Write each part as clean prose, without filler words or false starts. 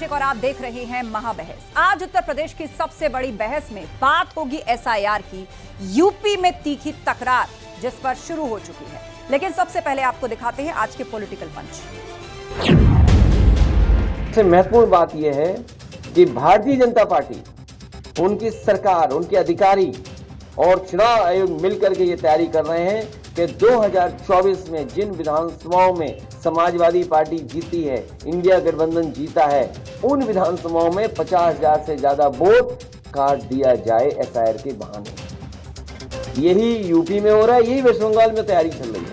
कौशिक और आप देख रहे हैं महाबहस। आज उत्तर प्रदेश की सबसे बड़ी बहस में बात होगी एसआईआर की। यूपी में तीखी तकरार जिस पर शुरू हो चुकी है, लेकिन सबसे पहले आपको दिखाते हैं आज के पॉलिटिकल पंच। सबसे महत्वपूर्ण बात यह है कि भारतीय जनता पार्टी, उनकी सरकार, उनके अधिकारी और चुनाव आयोग मिलकर के ये तैयारी कर रहे हैं कि 2024 में जिन विधानसभाओं में समाजवादी पार्टी जीती है, इंडिया गठबंधन जीता है, उन विधानसभाओं में 50,000 से ज्यादा वोट काट दिया जाए एसआईआर के बहाने। यही यूपी में हो रहा है, यही वेस्ट बंगाल में तैयारी चल रही है।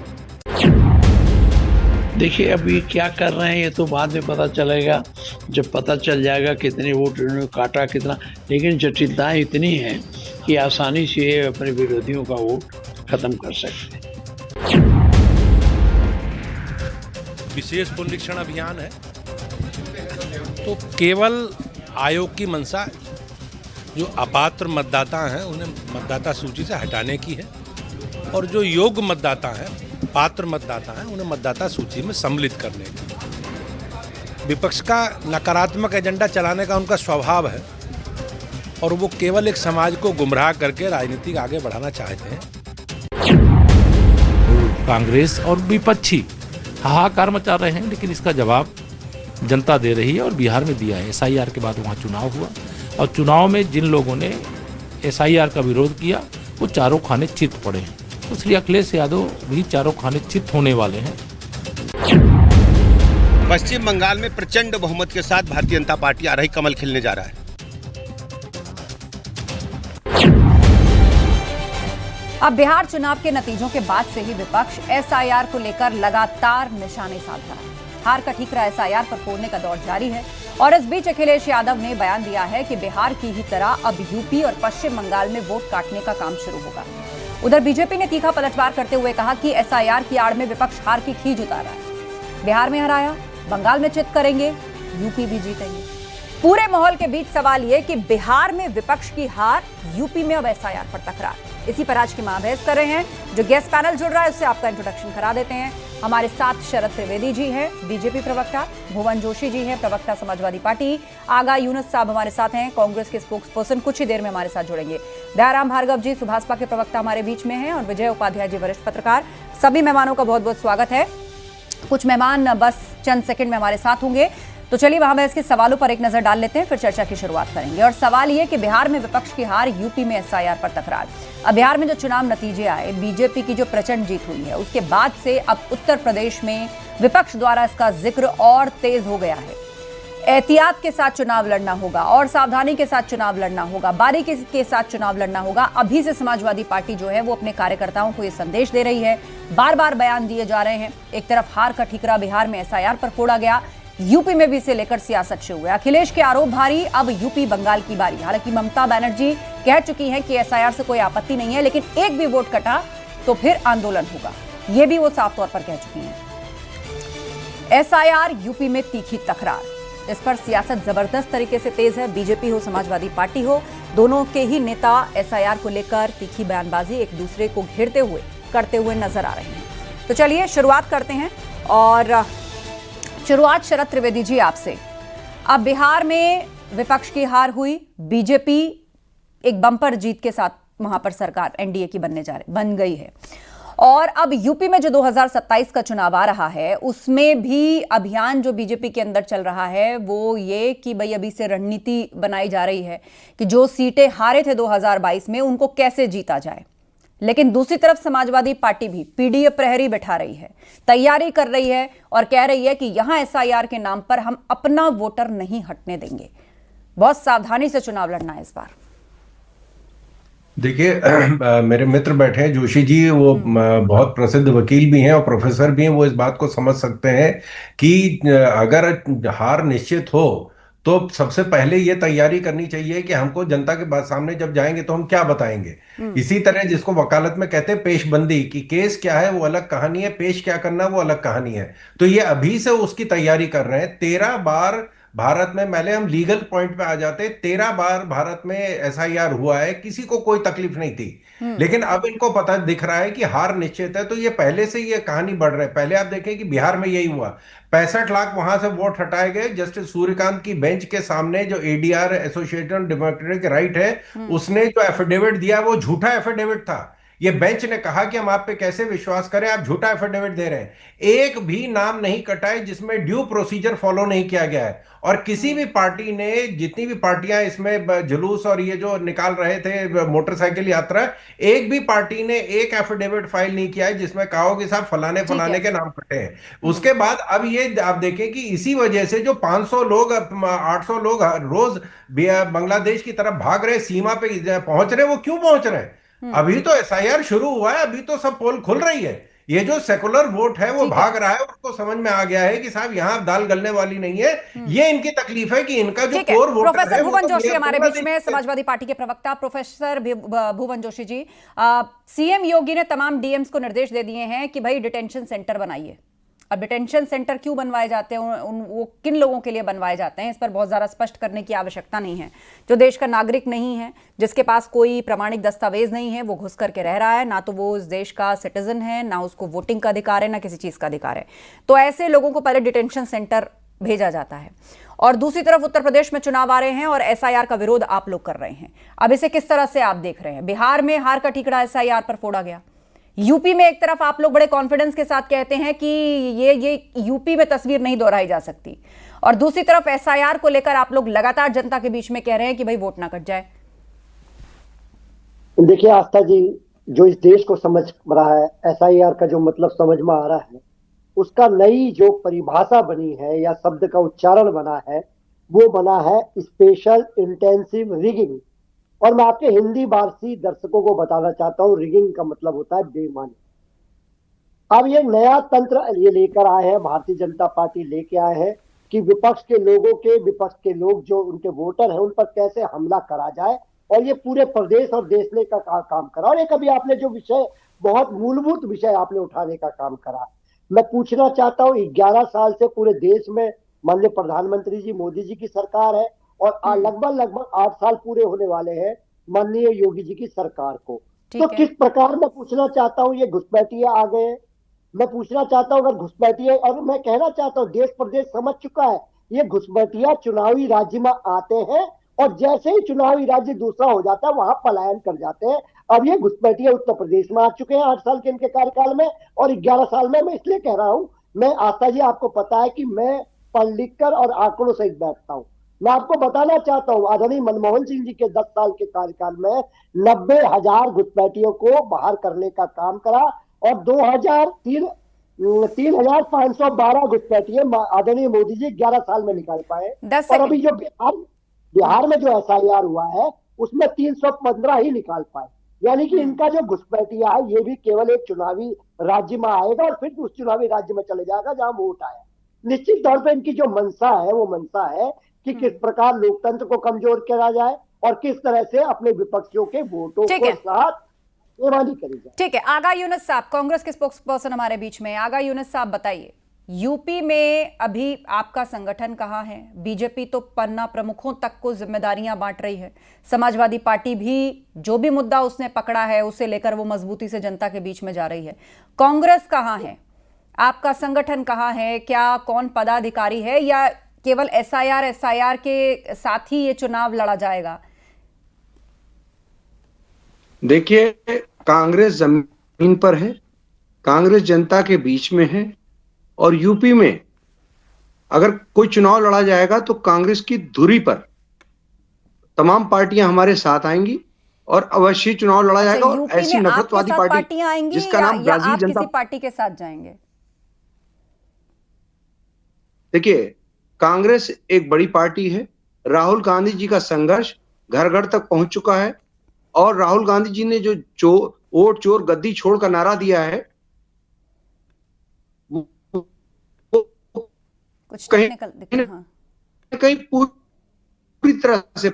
देखिए अब ये क्या कर रहे हैं ये तो बाद में पता चलेगा, जब पता चल जाएगा कितने वोट इन्होंने काटा कितना। लेकिन जटिलताएं इतनी हैं कि आसानी से ये अपने विरोधियों का वोट खत्म कर सकते हैं। विशेष पुनरीक्षण अभियान है तो केवल आयोग की मंशा जो अपात्र मतदाता हैं उन्हें मतदाता सूची से हटाने की है, और जो योग्य मतदाता हैं, पात्र मतदाता हैं, उन्हें मतदाता सूची में सम्मिलित करने की। विपक्ष का नकारात्मक एजेंडा चलाने का उनका स्वभाव है और वो केवल एक समाज को गुमराह करके राजनीति आगे बढ़ाना चाहते हैं। कांग्रेस और विपक्षी हाहाकार मचा रहे हैं, लेकिन इसका जवाब जनता दे रही है और बिहार में दिया है। एसआईआर के बाद वहाँ चुनाव हुआ और चुनाव में जिन लोगों ने एसआईआर का विरोध किया वो चारों खाने चित पड़े हैं। तो श्री अखिलेश यादव भी चारों खाने चित होने वाले हैं। पश्चिम बंगाल में प्रचंड बहुमत के साथ भारतीय जनता पार्टी आ रही कमल खिलने जा रहा है। अब बिहार चुनाव के नतीजों के बाद से ही विपक्ष एसआईआर को लेकर लगातार निशाने साध रहा है। हार का ठीकरा एसआईआर पर फोड़ने का दौर जारी है और इस बीच अखिलेश यादव ने बयान दिया है कि बिहार की ही तरह अब यूपी और पश्चिम बंगाल में वोट काटने का काम शुरू होगा। उधर बीजेपी ने तीखा पलटवार करते हुए कहा कि एसआईआर की आड़ में विपक्ष हार की खींच उतार रहा है। बिहार में हराया, बंगाल में चित करेंगे, यूपी भी जीतेंगे। पूरे माहौल के बीच सवाल ये कि बिहार में विपक्ष की हार, यूपी में अब एसआईआर पर तकरार। इसी पर आज की महाबहस कर रहे हैं। जो गेस्ट पैनल जुड़ रहा है उससे आपका इंट्रोडक्शन करा देते हैं। हमारे साथ शरद त्रिवेदी जी हैं, बीजेपी प्रवक्ता, भुवन जोशी जी हैं, प्रवक्ता समाजवादी पार्टी, आगा यूनुस साहब हमारे साथ हैं, कांग्रेस के स्पोक्स पर्सन कुछ ही देर में हमारे साथ जुड़ेंगे। दयाराम भार्गव जी सुभाषपा के प्रवक्ता हमारे बीच में हैं और विजय उपाध्याय जी वरिष्ठ पत्रकार। सभी मेहमानों का बहुत बहुत स्वागत है। कुछ मेहमान बस चंद सेकंड में हमारे साथ होंगे, तो चलिए वहां इसके सवालों पर एक नजर डाल लेते हैं, फिर चर्चा की शुरुआत करेंगे। और सवाल ये कि बिहार में विपक्ष की हार, यूपी में एसआईआर पर तकरार। अब बिहार में जो चुनाव नतीजे आए, बीजेपी की जो प्रचंड जीत हुई है, उसके बाद से अब उत्तर प्रदेश में विपक्ष द्वारा इसका जिक्र और तेज हो गया है। एहतियात के साथ चुनाव लड़ना होगा और सावधानी के साथ चुनाव लड़ना होगा, बारीकी के साथ चुनाव लड़ना होगा। अभी से समाजवादी पार्टी जो है वो अपने कार्यकर्ताओं को ये संदेश दे रही है, बार बार बयान दिए जा रहे हैं। एक तरफ हार का ठीकरा बिहार में एसआईआर पर फोड़ा गया, यूपी में भी इसे लेकर सियासत शुरू है। अखिलेश के आरोप भारी, अब यूपी बंगाल की बारी। हालांकि ममता बनर्जी कह चुकी हैं कि एसआईआर से कोई आपत्ति नहीं है, लेकिन एक भी वोट कटा तो फिर आंदोलन होगा, यह भी वो साफ तौर पर कह चुकी हैं। एसआईआर, यूपी में तीखी तकरार, इस पर सियासत जबरदस्त तरीके से तेज है। बीजेपी हो, समाजवादी पार्टी हो, दोनों के ही नेता एसआईआर को लेकर तीखी बयानबाजी एक दूसरे को घेरते हुए करते हुए नजर आ रहे हैं। तो चलिए शुरुआत करते हैं और शुरुआत शरद त्रिवेदी जी आपसे। अब बिहार में विपक्ष की हार हुई, बीजेपी एक बम्पर जीत के साथ वहां पर सरकार एनडीए की बन गई है, और अब यूपी में जो 2027 का चुनाव आ रहा है उसमें भी अभियान जो बीजेपी के अंदर चल रहा है वो ये कि भाई अभी से रणनीति बनाई जा रही है कि जो सीटें हारे थे 2022 में उनको कैसे जीता जाए। लेकिन दूसरी तरफ समाजवादी पार्टी भी पीडीए प्रहरी बैठा रही है, तैयारी कर रही है और कह रही है कि यहां एसआईआर के नाम पर हम अपना वोटर नहीं हटने देंगे। बहुत सावधानी से चुनाव लड़ना है इस बार। देखिए मेरे मित्र बैठे हैं जोशी जी, वो बहुत प्रसिद्ध वकील भी हैं और प्रोफेसर भी हैं। वो इस बात को समझ सकते हैं कि अगर हार निश्चित हो तो सबसे पहले ये तैयारी करनी चाहिए कि हमको जनता के सामने जब जाएंगे तो हम क्या बताएंगे। इसी तरह जिसको वकालत में कहते हैं पेशबंदी, कि केस क्या है वो अलग कहानी है, पेश क्या करना वो अलग कहानी है। तो ये अभी से उसकी तैयारी कर रहे हैं। 13 बार भारत में, पहले हम लीगल पॉइंट पे आ जाते, 13 बार भारत में एसआईआर हुआ है, किसी को कोई तकलीफ नहीं थी। लेकिन अब इनको पता दिख रहा है कि हार निश्चित है, तो ये पहले से ये कहानी बढ़ रही है। पहले आप देखें कि बिहार में यही हुआ, 65 लाख वहां से वोट हटाए गए। जस्टिस सूर्यकांत की बेंच के सामने जो एडीआर एसोसिएशन डेमोक्रेटिक राइट है, उसने जो एफिडेविट दिया वो झूठा एफिडेविट था। ये बेंच ने कहा कि हम आप पे कैसे विश्वास करें, आप झूठा एफिडेविट दे रहे हैं। एक भी नाम नहीं कटा है जिसमें ड्यू प्रोसीजर फॉलो नहीं किया गया है। और किसी भी पार्टी ने, जितनी भी पार्टियां इसमें जुलूस और ये जो निकाल रहे थे मोटरसाइकिल यात्रा, एक भी पार्टी ने एक एफिडेविट फाइल नहीं किया है जिसमें कहा हो कि साहब फलाने फलाने के नाम कटे हैं। उसके बाद अब ये आप देखें कि इसी वजह से जो 500 लोग 800 लोग रोज बांग्लादेश की तरफ भाग रहे, सीमा पे पहुंच रहे, वो क्यों पहुंच रहे हैं? अभी तो एसआईआर शुरू हुआ है, अभी तो सब पोल खुल रही है। ये जो सेकुलर वोट है वो भाग रहा है, उसको समझ में आ गया है कि साहब यहाँ दाल गलने वाली नहीं है। ये इनकी तकलीफ है कि इनका जो कोर वोटर है। प्रोफेसर भुवन तो जोशी हमारे बीच में, समाजवादी पार्टी के प्रवक्ता प्रोफेसर भुवन जोशी जी, सीएम योगी ने तमाम डीएम्स को निर्देश दे दिए हैं कि भाई डिटेंशन सेंटर बनाइए। अब डिटेंशन सेंटर क्यों बनवाए जाते हैं, वो किन लोगों के लिए बनवाए जाते हैं, इस पर बहुत ज़्यादा स्पष्ट करने की आवश्यकता नहीं है। जो देश का नागरिक नहीं है, जिसके पास कोई प्रमाणिक दस्तावेज नहीं है, वो घुस करके रह रहा है, ना तो वो इस देश का सिटीजन है, ना उसको वोटिंग का अधिकार है, ना किसी चीज़ का अधिकार है, तो ऐसे लोगों को पहले डिटेंशन सेंटर भेजा जाता है। और दूसरी तरफ उत्तर प्रदेश में चुनाव आ रहे हैं और एसआईआर का विरोध आप लोग कर रहे हैं। अब इसे किस तरह से आप देख रहे हैं? बिहार में हार का ठीकरा एसआईआर पर फोड़ा गया, यूपी में एक तरफ आप लोग बड़े कॉन्फिडेंस के साथ कहते हैं कि ये यूपी में तस्वीर नहीं दोहराई जा सकती, और दूसरी तरफ एसआईआर को लेकर आप लोग लगातार जनता के बीच में कह रहे हैं कि भाई वोट ना कट जाए। देखिए आस्था जी, जो इस देश को समझ रहा है, एसआईआर का जो मतलब समझ में आ रहा है, उसका नई जो परिभाषा बनी है या शब्द का उच्चारण बना है, वो बना है स्पेशल इंटेंसिव रिगिंग। और मैं आपके हिंदी भाषी दर्शकों को बताना चाहता हूं, रिगिंग का मतलब होता है बेईमानी। अब ये नया तंत्र ये लेकर आए हैं, भारतीय जनता पार्टी लेके आए हैं कि विपक्ष के लोग जो उनके वोटर हैं उन पर कैसे हमला करा जाए, और ये पूरे प्रदेश और देश ने का काम करा। और एक अभी आपने जो विषय, बहुत मूलभूत विषय आपने उठाने का काम करा, मैं पूछना चाहता हूँ, 11 साल से पूरे देश में माननीय प्रधानमंत्री जी मोदी जी की सरकार है, और लगभग 8 साल पूरे होने वाले हैं माननीय योगी जी की सरकार को। तो किस प्रकार, मैं पूछना चाहता हूँ, ये घुसपैठिए आ गए। मैं पूछना चाहता हूँ, अगर घुसपैठिए, और मैं कहना चाहता हूँ देश प्रदेश समझ चुका है, ये घुसपैठिया चुनावी राज्य में आते हैं और जैसे ही चुनावी राज्य दूसरा हो जाता है वहां पलायन कर जाते हैं। अब ये घुसपैठिया उत्तर प्रदेश में आ चुके हैं 8 साल के इनके कार्यकाल में, और 11 साल में। मैं इसलिए कह रहा हूं, मैं आस्था जी आपको पता है कि मैं पढ़ लिख कर और आंकड़ों सहित बैठता हूं। मैं आपको बताना चाहता हूं, आदरणीय मनमोहन सिंह जी के 10 साल के कार्यकाल में 90,000 घुसपैठियों को बाहर करने का काम करा, और 3,512 घुसपैठिए आदरणीय मोदी जी 11 साल में निकाल पाए। और अभी जो बिहार में जो एसआईआर हुआ है उसमें 315 ही निकाल पाए। यानी कि इनका जो घुसपैठिया है ये भी केवल एक चुनावी राज्य में आएगा और फिर उस चुनावी राज्य में चले जाएगा जहां वोट आया। निश्चित तौर पर इनकी जो मंशा है वो मंशा है कि किस प्रकार लोकतंत्र को कमजोर करा जाए और किस तरह से अपने विपक्षियों के वोटों को साथ बेईमानी करी जाए। ठीक है, आगा यूनुस साहब, कांग्रेस के स्पोक्स पर्सन हमारे बीच में। आगा यूनुस साहब बताइए, यूपी में अभी आपका संगठन कहाँ है? बीजेपी तो पन्ना प्रमुखों तक को जिम्मेदारियां बांट रही है, समाजवादी पार्टी भी जो भी मुद्दा उसने पकड़ा है उसे लेकर वो मजबूती से जनता के बीच में जा रही है। कांग्रेस कहाँ है? आपका संगठन कहाँ है? क्या कौन पदाधिकारी है, या केवल एसआईआर के साथ ही ये चुनाव लड़ा जाएगा? देखिए, कांग्रेस जमीन पर है, कांग्रेस जनता के बीच में है, और यूपी में अगर कोई चुनाव लड़ा जाएगा तो कांग्रेस की धुरी पर तमाम पार्टियां हमारे साथ आएंगी और अवश्य चुनाव लड़ा जाएगा। और ऐसी नफरतवादी पार्टी आएंगी जिसका नाम ब्राजील जनता पार्टी के साथ जाएंगे? देखिए, कांग्रेस एक बड़ी पार्टी है। राहुल गांधी जी का संघर्ष घर घर तक पहुंच चुका है, और राहुल गांधी जी ने जो वोट चोर गद्दी छोड़ का नारा दिया है, कुछ कहीं पूरी तरह से।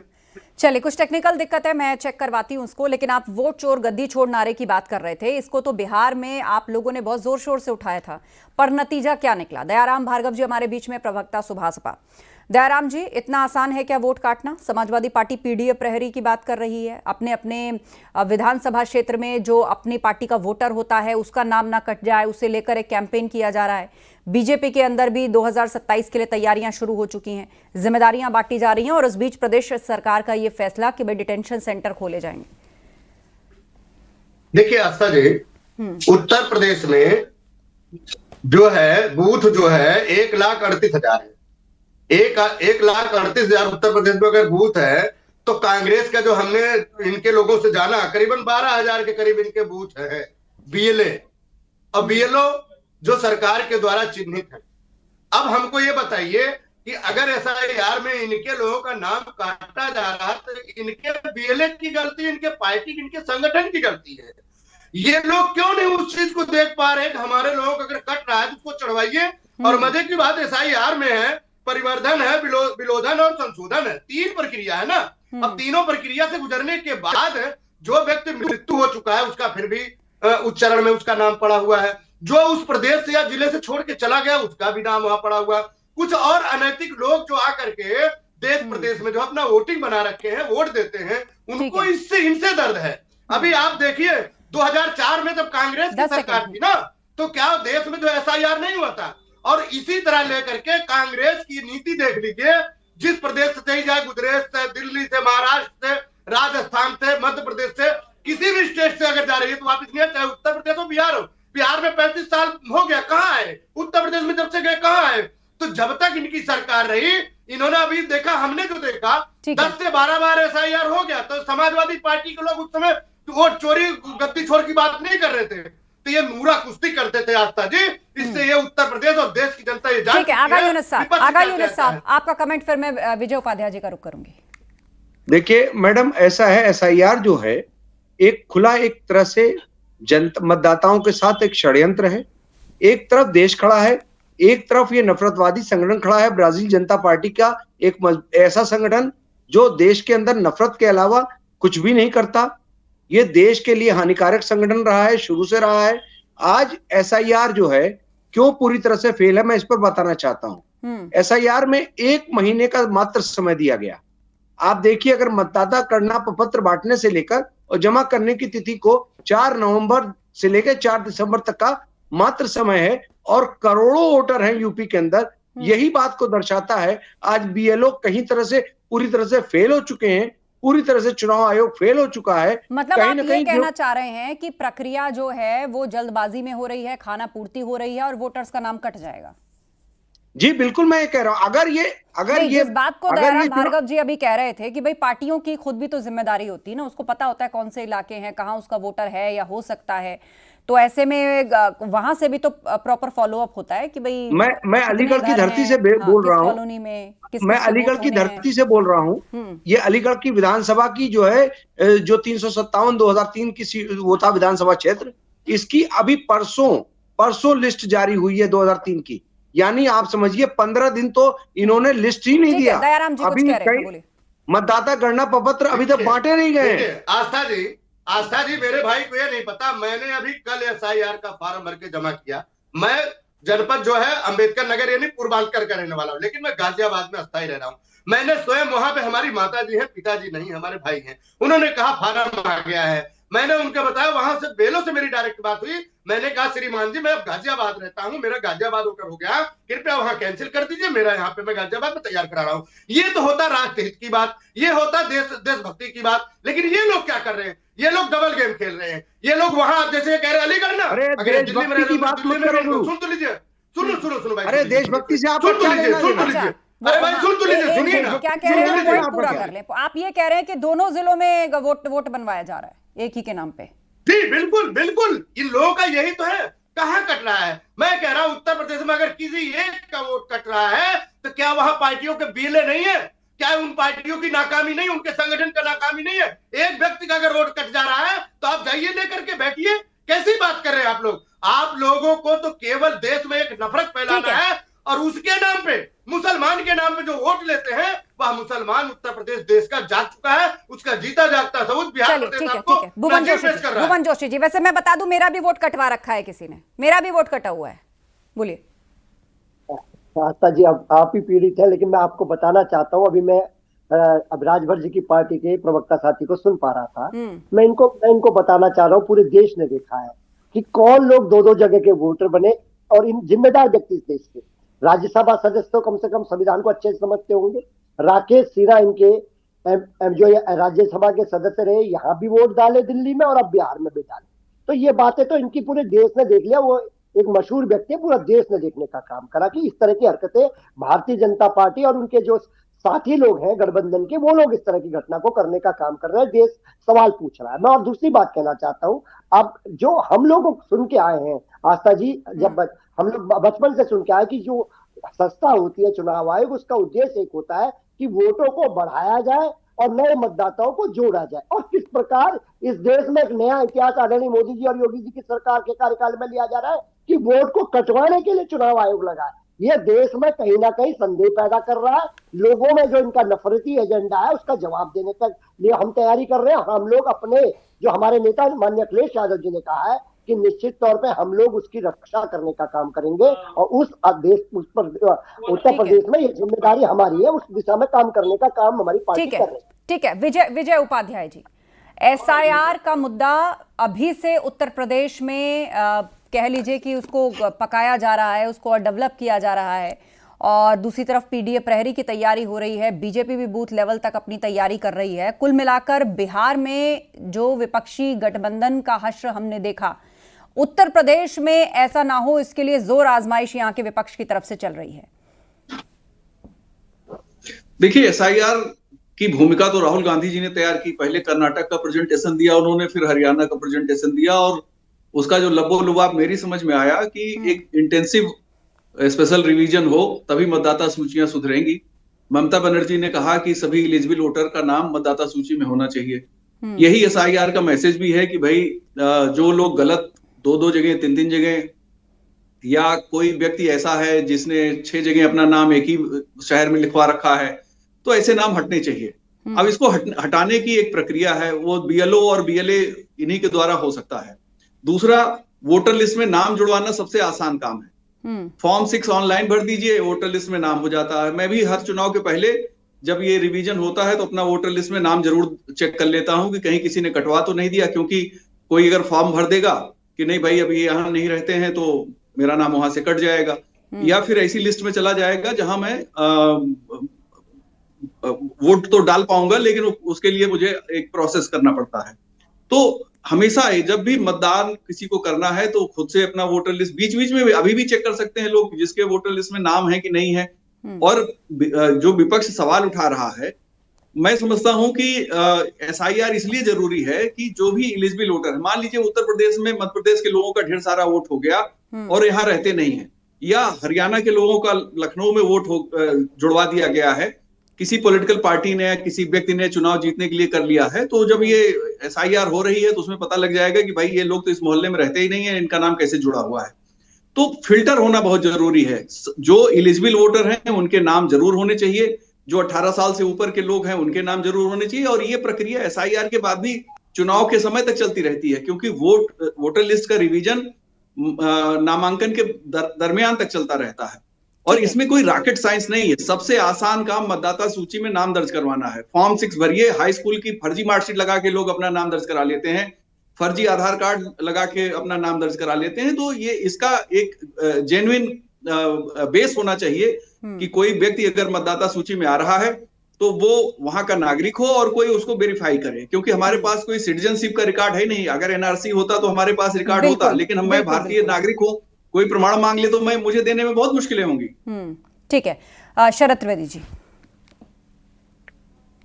चलिए, कुछ टेक्निकल दिक्कत है, मैं चेक करवाती हूं उसको। लेकिन आप वोट चोर गद्दी छोड़ नारे की बात कर रहे थे, इसको तो बिहार में आप लोगों ने बहुत जोर शोर से उठाया था, पर नतीजा क्या निकला? दयाराम भार्गव जी हमारे बीच में, प्रवक्ता सुभाषपा। दयाराम जी, इतना आसान है क्या वोट काटना? समाजवादी पार्टी पीडीए प्रहरी की बात कर रही है। अपने अपने विधानसभा क्षेत्र में जो अपनी पार्टी का वोटर होता है उसका नाम ना कट जाए, उसे लेकर एक कैंपेन किया जा रहा है। बीजेपी के अंदर भी 2027 के लिए तैयारियां शुरू हो चुकी हैं, जिम्मेदारियां बांटी जा रही हैं, और इस बीच प्रदेश सरकार का ये फैसला कि भाई डिटेंशन सेंटर खोले जाएंगे। देखिए आस्था जी, उत्तर प्रदेश में जो है बूथ जो है 1,38,000 है। 1,38,000 उत्तर प्रदेश में अगर बूथ है तो कांग्रेस का जो हमने इनके लोगों से जाना करीबन 12,000 के करीब इनके बूथ है बीएलए, और बीएलओ जो सरकार के द्वारा चिन्हित है। अब हमको ये बताइए कि अगर एसआईआर में इनके लोगों का नाम काटा जा रहा है तो इनके बीएलए की गलती, इनके पार्टी, इनके संगठन की गलती है। ये लोग क्यों नहीं उस चीज को देख पा रहे कि हमारे लोगों का अगर कट रहा है तो उसको चढ़वाइए। और मजे की बात एसआईआर में है परिवर्धन है, विलोधन और संशोधन है, 3 प्रक्रिया है ना। अब तीनों प्रक्रिया से गुजरने के बाद जो व्यक्ति मृत्यु हो चुका है उसका फिर भी उच्च चरण में उसका नाम पड़ा हुआ है, जो उस प्रदेश से या जिले से छोड़ के चला गया उसका भी नाम वहां पड़ा हुआ। कुछ और अनैतिक लोग जो आकर के देश प्रदेश में जो अपना वोटिंग बना रखे हैं, वोट देते हैं, उनको इससे इनसे दर्द है। अभी आप देखिए 2004 में जब कांग्रेस की सरकार थी ना तो क्या देश में जो एसआईआर नहीं हुआ था। और इसी तरह लेकर के कांग्रेस की नीति देख लीजिए, जिस प्रदेश से जाए, गुजरात से, दिल्ली से, महाराष्ट्र से, राजस्थान से, मध्य प्रदेश से, किसी भी स्टेट से अगर जा रही है तो वापिस नहीं है, चाहे उत्तर प्रदेश हो, बिहार हो। बिहार में 35 साल हो गया, कहाँ आए? उत्तर प्रदेश में जब से गए कहाँ आए? तो जब तक इनकी सरकार रही, इन्होंने अभी देखा, हमने जो देखा 10 से 12 बार एसआईआर हो गया। तो समाजवादी पार्टी के लोग उस समय वोट चोरी, गद्दी छोर की बात नहीं कर रहे थे, तो ये नूरा कुश्ती करते थे आस्था जी। इससे ये उत्तर प्रदेश और देश की जनता ये जान। ठीक है, आगा यूनुस साहब, आपका कमेंट, फिर मैं विजय उपाध्याय जी का रुख करूंगी। देखिए मैडम, ऐसा है, एसआईआर जो है एक खुला, एक तरह से जनता मतदाताओं के साथ एक षड्यंत्र है। एक तरफ देश खड़ा है, एक तरफ ये नफरतवादी संगठन खड़ा है, ब्राजील जनता पार्टी का एक ऐसा संगठन जो देश के अंदर नफरत के अलावा कुछ भी नहीं करता। ये देश के लिए हानिकारक संगठन रहा है, शुरू से रहा है। आज एसआईआर जो है क्यों पूरी तरह से फेल है, मैं इस पर बताना चाहता हूं। एसआईआर में 1 महीने का मात्र समय दिया गया। आप देखिए, अगर मतदाता करना पत्र बांटने से लेकर और जमा करने की तिथि को 4 नवंबर से लेकर 4 दिसंबर तक का मात्र समय है, और करोड़ों वोटर हैं यूपी के अंदर। यही बात को दर्शाता है। आज बीएलओ कहीं तरह से पूरी तरह से फेल हो चुके हैं, पूरी तरह से चुनाव आयोग फेल हो चुका है। मतलब आप ये कहना चाह रहे हैं कि प्रक्रिया जो है वो जल्दबाजी में हो रही है, खाना पूर्ति हो रही है और वोटर्स का नाम कट जाएगा? जी बिल्कुल, मैं ये कह रहा हूं। अगर ये जिस बात को दयाराम भार्गव जी अभी कह रहे थे कि भाई पार्टियों की खुद भी तो जिम्मेदारी होती है ना, उसको पता होता है कौन से इलाके हैं, कहाँ उसका वोटर है या हो सकता है, तो ऐसे में वहां से भी तो प्रॉपर फॉलोअप होता है कि भाई मैं अलीगढ़ की धरती से बोल रहा हूँ। मैं अलीगढ़ की धरती से बोल रहा हूँ। ये अलीगढ़ की विधानसभा की जो है, जो 357 2003 की वो था विधानसभा क्षेत्र, इसकी अभी परसों लिस्ट जारी हुई है 2003 की। यानी आप समझिए 15 दिन तो इन्होंने लिस्ट ही नहीं दिया। अभी मतदाता गणना प्रपत्र अभी तक बांटे नहीं गए। आस्था जी मेरे भाई को ये नहीं पता, मैंने अभी कल एसआईआर का फॉर्म भर के जमा किया। मैं जनपद जो है अंबेडकर नगर यानी पूर्वांचल का रहने वाला हूँ, लेकिन मैं गाजियाबाद में अस्थायी रह रहा हूँ। मैंने स्वयं वहां पे, हमारी माता जी है, पिताजी नहीं, हमारे भाई हैं, उन्होंने कहा फॉर्म आ गया है। मैंने उनको बताया, वहां से बेलो से मेरी डायरेक्ट बात हुई। मैंने कहा श्रीमान जी मैं अब गाजियाबाद रहता हूं, मेरा गाजियाबाद होकर हो गया, कृपया वहां कैंसिल कर दीजिए, मेरा यहाँ पे मैं गाजियाबाद में तैयार करा रहा हूँ। ये तो होता राष्ट्रहित की बात, ये होता देशभक्ति की बात। लेकिन ये लोग क्या कर रहे हैं? ये लोग डबल गेम खेल रहे हैं। ये लोग वहां जैसे कह रहे अलीगढ़ ना, अगर दिल्ली में की बात मत करो, सुन तो लीजिए, सुनो भाई। अरे देशभक्ति से आप सुन तो लीजिए, अरे भाई सुन तो लीजिए, सुनिए ना। क्या कह रहे हैं वो पूरा कर लें। आप ये कह रहे हैं कि दोनों जिलों में वोट बनवाया जा रहा है एक ही के नाम पे? जी बिल्कुल, इन लोगों का यही तो है। कहां कट रहा है? मैं कह रहा हूं उत्तर प्रदेश में अगर किसी एक का वोट कट रहा है तो क्या वहां पार्टियों के बीएलए नहीं है? क्या उन पार्टियों की नाकामी नहीं, उनके संगठन का नाकामी नहीं है? एक व्यक्ति का अगर वोट कट जा रहा है तो आप जाइए लेकर के बैठिए। कैसी बात कर रहे हैं आप लोग? आप लोगों को तो केवल देश में एक नफरत फैलाना है, और उसके नाम पे, मुसलमान के नाम पे जो वोट लेते हैं, वह मुसलमान उत्तर प्रदेश देश का जाग चुका है, उसका जीता जागता सबूत बिहार प्रदेश आपको पेश कर रहा है। भुवन जोशी जी, वैसे मैं बता दूं, मेरा भी वोट कटवा रखा है किसी ने, मेरा भी वोट कटा हुआ है। बोलिए। आस्था जी, अब आप ही पीड़ित है, लेकिन मैं आपको बताना चाहता हूँ, अभी मैं अब राजभर जी की पार्टी के प्रवक्ता साथी को सुन पा रहा था। मैं इनको बताना चाह रहा हूँ, पूरे देश ने देखा है कि कौन लोग दो दो जगह के वोटर बने, और इन जिम्मेदार व्यक्ति इस देश के राज्यसभा सदस्य तो कम से कम संविधान को अच्छे से समझते होंगे। राकेश सिन्हा इनके जो राज्यसभा के सदस्य रहे, यहाँ भी वोट डाले दिल्ली में और अब बिहार में भी डाले। तो ये बातें तो इनकी पूरे देश ने देख लिया। वो एक मशहूर व्यक्ति है, पूरा देश ने देखने का काम करा कि इस तरह की हरकतें भारतीय जनता पार्टी और उनके जो साथी लोग हैं गठबंधन के, वो लोग इस तरह की घटना को करने का काम कर रहे हैं। देश सवाल पूछ रहा है। मैं और दूसरी बात कहना चाहता हूं, अब जो हम लोग सुन के आए हैं आस्था जी, जब हम लोग बचपन से सुन के आए कि जो संस्था होती है चुनाव आयोग, उसका उद्देश्य एक होता है कि वोटों को बढ़ाया जाए और नए मतदाताओं को जोड़ा जाए। और किस प्रकार इस देश में एक नया इतिहास आदरणीय मोदी जी और योगी जी की सरकार के कार्यकाल में लिया जा रहा है कि वोट को कटवाने के लिए चुनाव आयोग लगा है। ये देश में कहीं ना कहीं संदेह पैदा कर रहा है। लोगों में जो इनका नफरती एजेंडा है उसका जवाब देने के लिए हम तैयारी कर रहे हैं। हम लोग अपने, जो हमारे नेता माननीय अखिलेश यादव जी ने कहा है कि निश्चित तौर पे हम लोग उसकी रक्षा करने का काम करेंगे और उस उत्तर प्रदेश में ये जिम्मेदारी हमारी है, उस दिशा में काम करने का काम हमारी पार्टी कर रही है। ठीक है, विजय उपाध्याय जी, एसआईआर का मुद्दा अभी से उत्तर प्रदेश में कह लीजिए कि उसको पकाया जा रहा है, उसको और डेवलप किया जा रहा है, और दूसरी तरफ पीडीए प्रहरी की तैयारी हो रही है, बीजेपी भी बूथ लेवल तक अपनी तैयारी कर रही है। कुल मिलाकर बिहार में जो विपक्षी गठबंधन का हश्र हमने देखा, उत्तर प्रदेश में ऐसा ना हो इसके लिए जोर आजमाइश यहाँ के विपक्ष की तरफ से चल रही है। देखिए, एसआईआर की भूमिका तो राहुल गांधी जी ने तैयार की। पहले कर्नाटक का प्रेजेंटेशन दिया उन्होंने, फिर हरियाणा का प्रेजेंटेशन दिया, और उसका जो लबो-लुबाब मेरी समझ में आया कि एक इंटेंसिव स्पेशल रिवीजन हो तभी मतदाता सूचियां सुधरेंगी। ममता बनर्जी ने कहा कि सभी एलिजिबल वोटर का नाम मतदाता सूची में होना चाहिए। यही एसआईआर का मैसेज भी है कि भाई जो लोग गलत दो जगह, तीन जगह, या कोई व्यक्ति ऐसा है जिसने 6 जगह अपना नाम एक ही शहर में लिखवा रखा है, तो ऐसे नाम हटने चाहिए। अब इसको हटाने की एक प्रक्रिया है, वो बीएलओ और बीएलए इन्हीं के द्वारा हो सकता है। दूसरा, वोटर लिस्ट में नाम जुड़वाना सबसे आसान काम है। फॉर्म 6 ऑनलाइन भर दीजिए, वोटर लिस्ट में नाम हो जाता है। मैं भी हर चुनाव के पहले जब ये रिवीजन होता है तो अपना वोटर लिस्ट में नाम जरूर चेक कर लेता हूं कि कहीं किसी ने कटवा तो नहीं दिया, क्योंकि कोई अगर फॉर्म भर देगा कि नहीं भाई अभी यहाँ नहीं रहते हैं तो मेरा नाम वहां से कट जाएगा, या फिर ऐसी लिस्ट में चला जाएगा जहां मैं वोट तो डाल पाऊंगा लेकिन उसके लिए मुझे एक प्रोसेस करना पड़ता है। तो हमेशा जब भी मतदान किसी को करना है तो खुद से अपना वोटर लिस्ट बीच में अभी भी चेक कर सकते हैं लोग, जिसके वोटर लिस्ट में नाम है कि नहीं है। और जो विपक्ष सवाल उठा रहा है, मैं समझता हूं कि एसआईआर इसलिए जरूरी है कि जो भी एलिजिबल वोटर है, मान लीजिए उत्तर प्रदेश में मध्य प्रदेश के लोगों का ढेर सारा वोट हो गया और यहाँ रहते नहीं है, या हरियाणा के लोगों का लखनऊ में वोट जुड़वा दिया गया है, किसी पॉलिटिकल पार्टी ने, किसी व्यक्ति ने चुनाव जीतने के लिए कर लिया है, तो जब ये एसआईआर हो रही है तो उसमें पता लग जाएगा कि भाई ये लोग तो इस मोहल्ले में रहते ही नहीं है, इनका नाम कैसे जुड़ा हुआ है। तो फिल्टर होना बहुत जरूरी है। जो एलिजिबल वोटर हैं उनके नाम जरूर होने चाहिए, जो 18 साल से ऊपर के लोग हैं उनके नाम जरूर होने चाहिए, और ये प्रक्रिया एसआईआर के बाद भी चुनाव के समय तक चलती रहती है, क्योंकि वोटर लिस्ट का रिवीजन नामांकन के दरमियान तक चलता रहता है। और इसमें कोई रॉकेट साइंस नहीं है। सबसे आसान काम मतदाता सूची में नाम दर्ज करवाना है। फॉर्म 6 भरिए, हाई स्कूल की फर्जी मार्कशीट लगा के लोग अपना नाम दर्ज करा लेते हैं, फर्जी आधार कार्ड लगा के अपना नाम दर्ज करा लेते हैं। तो ये इसका एक जेन्युइन बेस होना चाहिए कि कोई व्यक्ति अगर मतदाता सूची में आ रहा है तो वो वहां का नागरिक हो और कोई उसको वेरीफाई करे, क्योंकि हमारे पास कोई सिटीजनशिप का रिकॉर्ड है नहीं। अगर एनआरसी होता तो हमारे पास रिकॉर्ड होता, लेकिन मैं भारतीय नागरिक हूं, कोई प्रमाण मांग ले तो मुझे देने में बहुत मुश्किलें होंगी। ठीक है, शरद त्रिवेदी जी।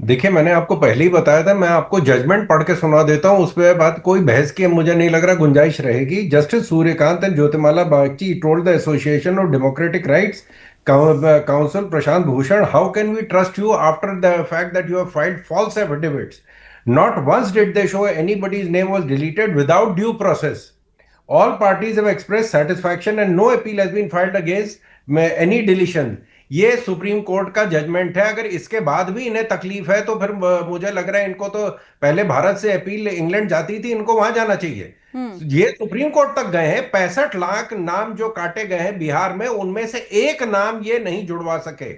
देखिए, मैंने आपको पहले ही बताया था, मैं आपको जजमेंट पढ़ के सुना देता हूं, उस पर बात कोई बहस की मुझे नहीं लग रहा गुंजाइश रहेगी। Justice Suryakant and Jyotimala Bagchi told the association of democratic rights council Prashant Bhushan, how can we trust you after the fact that you have filed false affidavits? Not once did they show anybody's name was deleted without due process. All parties have expressed satisfaction and no appeal has been filed against any deletion. ये supreme court का judgement है। अगर इसके बाद भी इन्हें तकलीफ है तो फिर मुझे लग रहा है इनको तो पहले भारत से अपील इंग्लैंड जाती थी, इनको वहां जाना चाहिए। ये सुप्रीम कोर्ट तक गए हैं। 65 लाख नाम जो काटे गए हैं बिहार में, उनमें से एक नाम ये नहीं जुड़वा सके।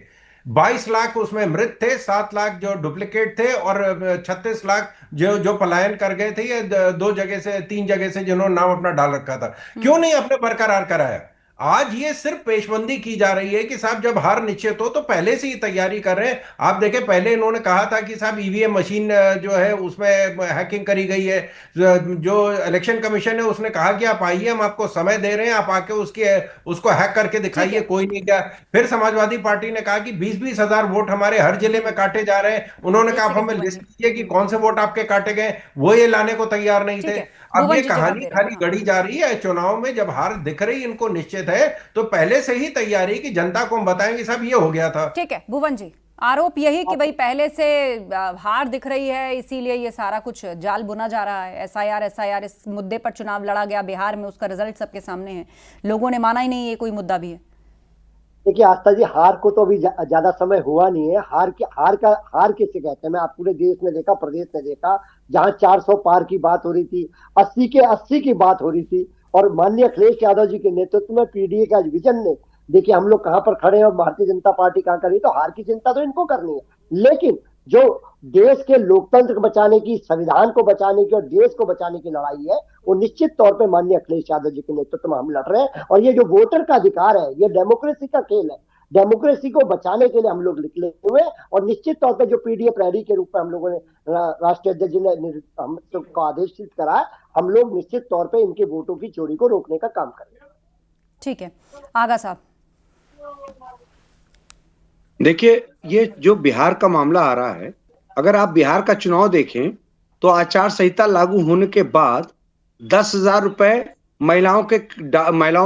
22 लाख उसमें मृत थे, 7 लाख जो डुप्लीकेट थे, और 36 लाख जो पलायन कर गए थे, ये 2 जगह से 3 जगह से जिन्होंने नाम अपना डाल रखा था। क्यों नहीं आपने बरकरार कराया? आज ये सिर्फ पेशबंदी की जा रही है कि साहब जब हार निश्चित हो तो पहले से ही तैयारी कर रहे हैं। आप देखें, पहले इन्होंने कहा था कि साहब ईवीएम मशीन जो है उसमें हैकिंग करी गई है। जो इलेक्शन कमीशन है उसने कहा कि आप आइए, हम आपको समय दे रहे हैं, आप आके उसको हैक करके दिखाइए। कोई नहीं गया। फिर समाजवादी पार्टी ने कहा कि 20-20 हजार वोट हमारे हर जिले में काटे जा रहे हैं। उन्होंने कहा आप हमें लिस्ट दीजिए कि कौन से वोट आपके काटे गए, वो ये लाने को तैयार नहीं थे। अब ये कहानी खाली गढ़ी जा रही है। चुनाव में जब हार दिख रही इनको निश्चित है तो पहले से ही तैयारी की जनता को हम बताएंगे साहब ये हो गया था। ठीक है भुवन जी, आरोप यही कि भाई पहले से हार दिख रही है, इसीलिए ये सारा कुछ जाल बुना जा रहा है। एसआईआर इस मुद्दे पर चुनाव लड़ा गया बिहार में, उसका रिजल्ट सबके सामने है, लोगों ने माना ही नहीं ये कोई मुद्दा भी है। देखिए आस्था जी, हार को तो अभी ज्यादा समय हुआ नहीं है। हार किसे कहते हैं? मैं आप पूरे देश में देखा, प्रदेश में देखा, जहां 400 पार की बात हो रही थी, 80 के 80 की बात हो रही थी, और माननीय अखिलेश यादव जी के नेतृत्व में पीडीए का विजन ने, देखिए हम लोग कहां पर खड़े हैं और भारतीय जनता पार्टी कहां कर रही है। तो हार की चिंता तो इनको करनी है, लेकिन जो देश के लोकतंत्र को बचाने की, संविधान को बचाने की और देश को बचाने की लड़ाई है, वो निश्चित तौर पे माननीय अखिलेश यादव जी के नेतृत्व में हम लड़ रहे हैं। और ये जो वोटर का अधिकार है, ये डेमोक्रेसी का खेल है। डेमोक्रेसी को बचाने के लिए हम लोग निकले हुए, और निश्चित तौर पर जो पीडीए प्रहरी के रूप में हम लोगों ने राष्ट्रीय अध्यक्ष जी ने हम सबको आदेशित करा है, हम लोग निश्चित तौर पे इनके वोटों की चोरी को रोकने का काम करेंगे। ठीक है, आगा साहब। देखिए, ये जो बिहार का मामला आ रहा है, अगर आप बिहार का चुनाव देखें तो आचार संहिता लागू होने के बाद 10,000 रुपए महिलाओं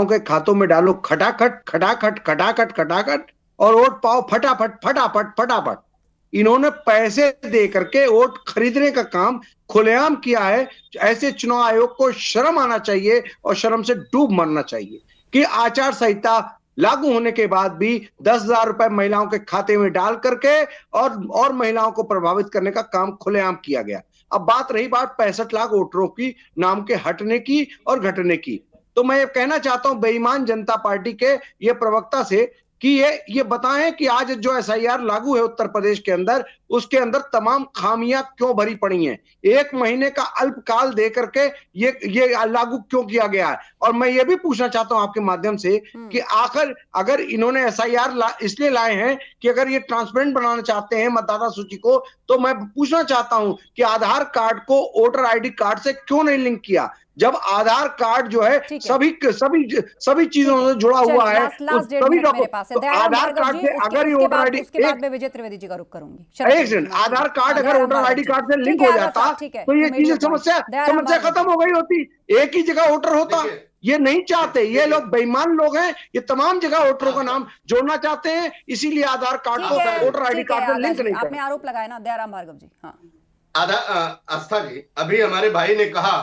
के खातों में डालो, खटाखट खटाखट खटाखट खटाखट, और वोट पाओ फटाफट फटाफट फटाफट। इन्होंने पैसे दे करके वोट खरीदने का काम खुलेआम किया है। ऐसे चुनाव आयोग को शर्म आना चाहिए और शर्म से डूब मरना चाहिए कि आचार संहिता लागू होने के बाद भी 10,000 रुपए महिलाओं के खाते में डाल करके और महिलाओं को प्रभावित करने का काम खुलेआम किया गया। अब बात रही 65 लाख वोटरों की नाम के हटने की और घटने की, तो मैं ये कहना चाहता हूं बेईमान जनता पार्टी के ये प्रवक्ता से कि ये बताएं कि आज जो एसआईआर लागू है उत्तर प्रदेश के अंदर, उसके अंदर तमाम खामियां क्यों भरी पड़ी हैं। 1 महीने का अल्पकाल दे करके ये लागू क्यों किया गया है। और मैं ये भी पूछना चाहता हूं आपके माध्यम से कि आखिर अगर इन्होंने एसआईआर इसलिए लाए हैं कि अगर ये ट्रांसपेरेंट बनाना चाहते हैं मतदाता सूची को, तो मैं पूछना चाहता हूं कि आधार कार्ड को वोटर आईडी कार्ड से क्यों नहीं लिंक किया, जब आधार कार्ड जो है सभी चीजों से जुड़ा हुआ है। सभी आधार कार्ड से अगर ये वोटर आईडी, उसके बाद में विजय त्रिवेदी जी का रुख करूंगी। आधार कार्ड अगर वोटर आईडी कार्ड से लिंक हो जाता तो ये चीजें समस्या खत्म हो गई होती, एक ही जगह वोटर होता। ये नहीं चाहते, ये लोग बेईमान लोग हैं, ये तमाम जगह वोटरों का नाम जोड़ना चाहते हैं, इसीलिए आधार कार्ड को वोटर आईडी कार्ड से लिंक नहीं करते। आपने आरोप लगाया ना दयाराम भार्गव जी। हाँ, आस्था जी, अभी हमारे भाई ने कहा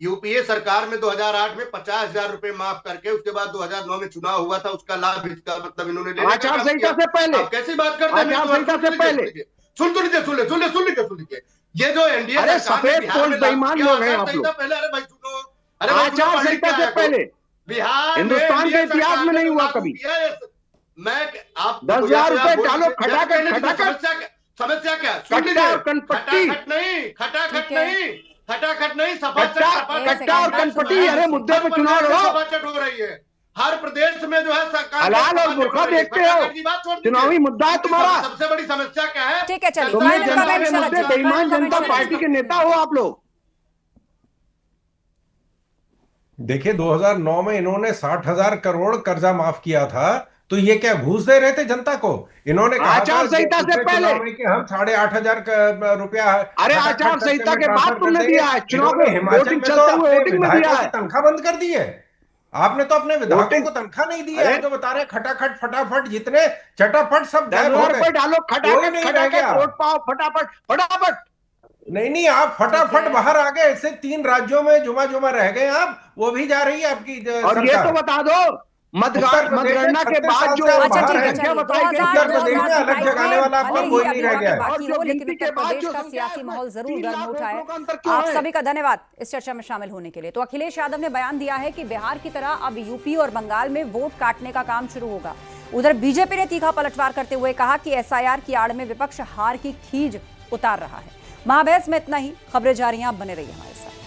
यूपीए सरकार में 2008 में 50,000 रुपए माफ करके उसके बाद 2009 में चुनाव हुआ था, उसका लाभ इसका मतलब इन्होंने ले आचार संहिता से पहले। कैसी बात करते हैं? आचार संहिता से पहले सुन लीजिए ये जो एनडीए अरे सफेद पोल बेईमान लोग हैं आप लोग। पहले अरे भाई सुनो, आचार संहिता से पहले बिहार हिंदुस्तान के इतिहास में नहीं हुआ कभी। मैं आप 10,000 रुपए डालो खटाखट खटाखट। समस्या क्या? खटाखट नहीं, कट्टा और कनपट्टी, अरे मुद्दे पे चुनाव लड़ो। हो रही है हर प्रदेश में जो है सरकार हलाल और बुर्का देखते हो, चुनावी मुद्दा है तुम्हारा। सबसे बड़ी समस्या क्या है? ठीक है, चलिए तुमने जनता के मुद्दे, बेईमान जनता पार्टी के नेता हो आप लोग। देखिए 2009 में इन्होंने 60,000 करोड़ कर्जा माफ किया था, तो ये क्या घूस दे रहे थे जनता को? इन्होंने कहा आचार संहिता से पहले कि हम 8,500 रुपया, अरे आचार संहिता के बाद तुमने दिया है, चुनाव में हिमाचल में तो वोटिंग में दिया है, तनख्वाह बंद कर दी है आपने, तो अपने विधायकों को तनख्वाह नहीं दी है। जो बता रहे खटाखट फटाफट, जितने चटापट सब गायब हो गए। डालो खटाखट खटाखट, वोट पाओ फटाफट फटाफट। नहीं, आप फटाफट बाहर आ गए। ऐसे 3 राज्यों में जुमा रह गए आप, वो भी जा रही है आपकी और ये तो बता दो मतगणना के बाद जो अच्छा ठीक है, संख्या चलिए, बताई गई, 2027 जगाने वाला आपका भले ही कोई नहीं अभी रह गया है। बाकी हो, और जो लेकिन गिनती उत्तर के बाद प्रदेश जो का संख्या सियासी है, माहौल जरूर 3 गर्म लाख उठा है। वोटरों का अंतर क्यों आप है? सभी का धन्यवाद इस चर्चा में शामिल होने के लिए। तो अखिलेश यादव ने बयान दिया है कि बिहार की तरह अब यूपी और बंगाल में वोट काटने का काम शुरू होगा। उधर बीजेपी ने तीखा पलटवार करते हुए कहा कि एसआईआर की आड़ में विपक्ष हार की खीज उतार रहा है। महाबहस में इतना ही। खबरें जारी हैं, आप बने रहिए हमारे साथ।